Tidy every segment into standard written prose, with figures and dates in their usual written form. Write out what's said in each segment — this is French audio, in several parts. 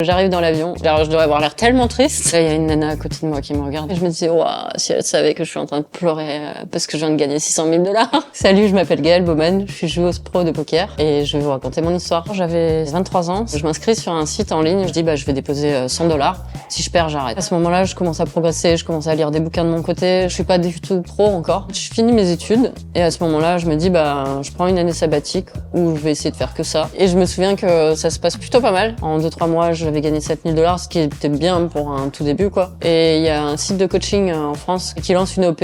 J'arrive dans l'avion, je devrais avoir l'air tellement triste. Là, il y a une nana à côté de moi qui me regarde. Et je me disais, waouh, si elle savait que je suis en train de pleurer parce que je viens de gagner 600 000 $. Salut, je m'appelle Gaëlle Bowman, je suis joueuse pro de poker et je vais vous raconter mon histoire. J'avais 23 ans, je m'inscris sur un site en ligne, je dis, je vais déposer 100 $. Si je perds, j'arrête. À ce moment-là, je commence à progresser, je commence à lire des bouquins de mon côté. Je suis pas du tout pro encore. Je finis mes études et à ce moment-là, je me dis, je prends une année sabbatique où je vais essayer de faire que ça. Et je me souviens que ça se passe plutôt pas mal. En 2-3 mois, j'avais gagné 7 000 $, ce qui était bien pour un tout début, quoi. Et il y a un site de coaching en France qui lance une OP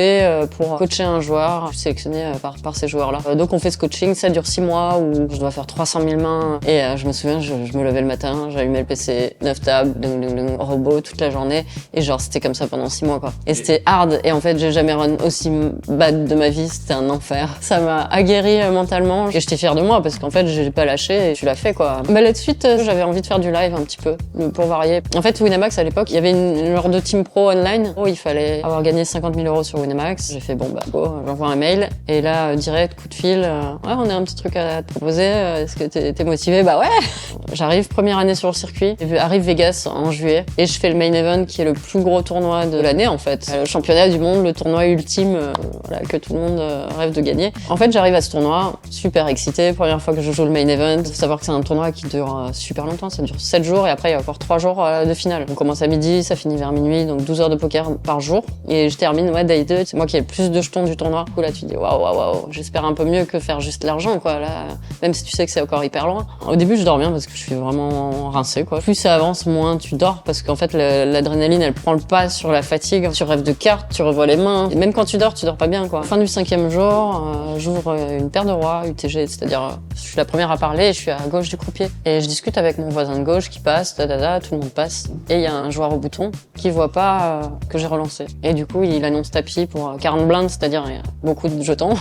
pour coacher un joueur. Je suis sélectionnée par ces joueurs-là. Donc on fait ce coaching, ça dure 6 mois où je dois faire 300 000 mains. Et je me souviens, je me levais le matin, j'allumais le PC, 9 tables, robot toute la journée. Et genre, c'était comme ça pendant 6 mois, quoi. Et c'était hard. Et en fait, j'ai jamais run aussi bad de ma vie. C'était un enfer. Ça m'a aguerri mentalement. Et j'étais fière de moi parce qu'en fait, j'ai pas lâché et tu l'as fait, quoi. Là, de suite, j'avais envie de faire du live un petit peu pour varier. En fait, Winamax, à l'époque, il y avait une genre de team pro online où il fallait avoir gagné 50 000 € sur Winamax. J'ai fait, j'envoie un mail. Et là, direct, coup de fil. Ouais, on a un petit truc à te proposer. Est-ce que t'es motivé? Bah ouais! J'arrive, première année sur le circuit. Arrive Vegas en juillet. Et je fais le main event qui est le plus gros tournoi de l'année, en fait. Le championnat du monde, le tournoi ultime, que tout le monde rêve de gagner. En fait, j'arrive à ce tournoi, super excitée. Première fois que je joue le main event. Faut savoir que c'est un tournoi qui dure super longtemps. Ça dure 7 jours et après, il y a encore 3 jours de finale. On commence à midi, ça finit vers minuit, donc 12 heures de poker par jour. Et je termine, day 2, c'est moi qui ai le plus de jetons du tournoi. Du coup, là, tu dis, waouh, j'espère un peu mieux que faire juste l'argent, quoi. Là, même si tu sais que c'est encore hyper loin. Au début, je dors bien parce que je suis vraiment rincée, quoi. Plus ça avance, moins tu dors parce qu'en fait, l'adrénaline, elle prend le pas sur la fatigue. Tu rêves de cartes, tu revois les mains. Et même quand tu dors pas bien, quoi. Fin du 5e jour, j'ouvre une paire de rois, UTG, c'est-à-dire, je suis la première à parler et je suis à gauche du croupier. Et je discute avec mon voisin de gauche qui passe, tout le monde passe. Et il y a un joueur au bouton qui voit pas que j'ai relancé. Et du coup, il annonce tapis pour 40 blindes, c'est-à-dire beaucoup de jetons.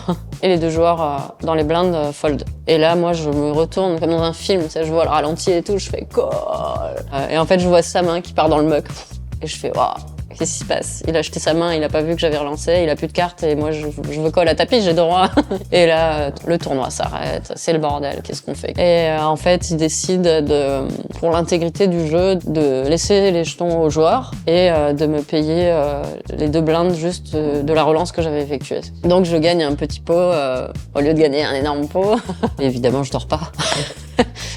Et les deux joueurs dans les blindes fold. Et là, moi, je me retourne comme dans un film, je vois le ralenti et tout, je fais call. Et en fait, je vois sa main qui part dans le muck. Et je fais waouh. Qu'est-ce qui se passe? Il a jeté sa main, il a pas vu que j'avais relancé, il a plus de cartes et moi je veux call à tapis, j'ai droit. Et là, le tournoi s'arrête, c'est le bordel, qu'est-ce qu'on fait? Et en fait, il décide pour l'intégrité du jeu, de laisser les jetons aux joueurs et de me payer les 2 blindes juste de la relance que j'avais effectuée. Donc je gagne un petit pot au lieu de gagner un énorme pot. Et évidemment, je dors pas.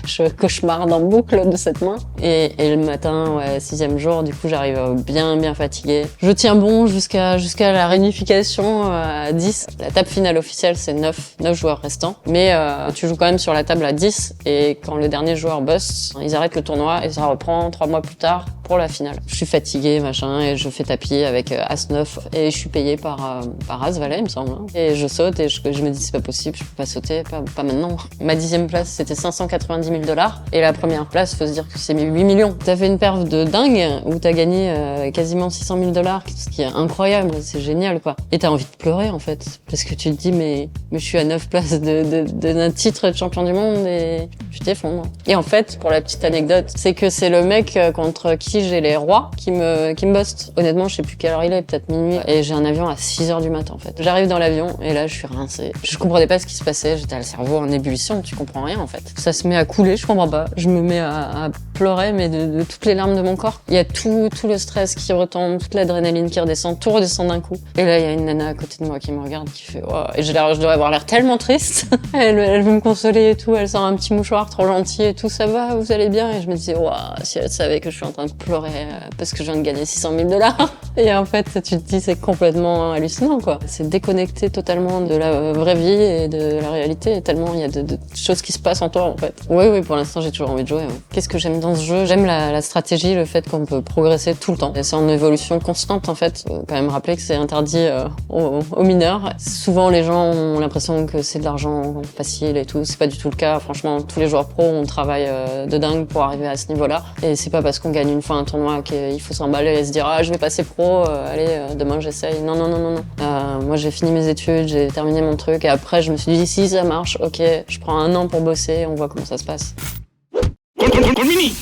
Je cauchemarde en boucle de cette main. Et le matin, 6e jour, du coup, j'arrive bien fatiguée. Je tiens bon jusqu'à la réunification à 10. La table finale officielle, c'est 9 joueurs restants. Mais tu joues quand même sur la table à 10. Et quand le dernier joueur bust, ils arrêtent le tournoi et ça reprend 3 mois plus tard pour la finale. Je suis fatiguée, et je fais tapis avec As-9 et je suis payée par As-Valet, il me semble. Et je saute et je me dis, c'est pas possible, je peux pas sauter, pas maintenant. Ma 10e place, c'était 590 000 $. Et la première place, faut se dire que c'est 8 millions. T'as fait une perf de dingue où t'as gagné quasiment 600 000 $, ce qui est incroyable, c'est génial, quoi. Et t'as envie de pleurer, en fait. Parce que tu te dis, mais je suis à 9 places d'un titre de champion du monde et tu t'effondres. Et en fait, pour la petite anecdote, c'est que c'est le mec contre qui j'ai les rois qui me buste. Honnêtement, je sais plus quelle heure il est, peut-être minuit. Et j'ai un avion à 6 heures du matin, en fait. J'arrive dans l'avion et là, je suis rincée. Je comprenais pas ce qui se passait. J'étais le cerveau en ébullition. Tu comprends rien, en fait. Ça se met à couler, je comprends pas. Je me mets à pleurer, mais de toutes les larmes de mon corps. Il y a tout le stress qui retombe, toute l'adrénaline qui redescend, tout redescend d'un coup. Et là, il y a une nana à côté de moi qui me regarde, qui fait wow. Et je devrais avoir l'air tellement triste. Elle veut me consoler et tout. Elle sort un petit mouchoir trop gentil et tout. Ça va, vous allez bien? Et je me disais, waouh, si elle savait que je suis en train de pleurer parce que je viens de gagner 600 000 $. Et en fait, tu te dis, c'est complètement hallucinant, quoi. C'est déconnecté totalement de la vraie vie et de la réalité. Tellement il y a de choses qui se passent en toi, en fait. Oui, pour l'instant, j'ai toujours envie de jouer. Ouais. Qu'est-ce que j'aime dans ce jeu? J'aime la stratégie, le fait qu'on peut progresser tout le temps. C'est en évolution constante, en fait. Faut quand même rappeler que c'est interdit aux mineurs. Souvent, les gens ont l'impression que c'est de l'argent facile et tout. C'est pas du tout le cas. Franchement, tous les joueurs pros, on travaille de dingue pour arriver à ce niveau-là. Et c'est pas parce qu'on gagne une fois un tournoi qu'il faut s'emballer et se dire je vais passer pro, allez, demain j'essaye. Non. Moi, j'ai fini mes études, j'ai terminé mon truc et après, je me suis dit si ça marche, ok, je prends 1 an pour bosser, on voit comment ça se passe. Call mini.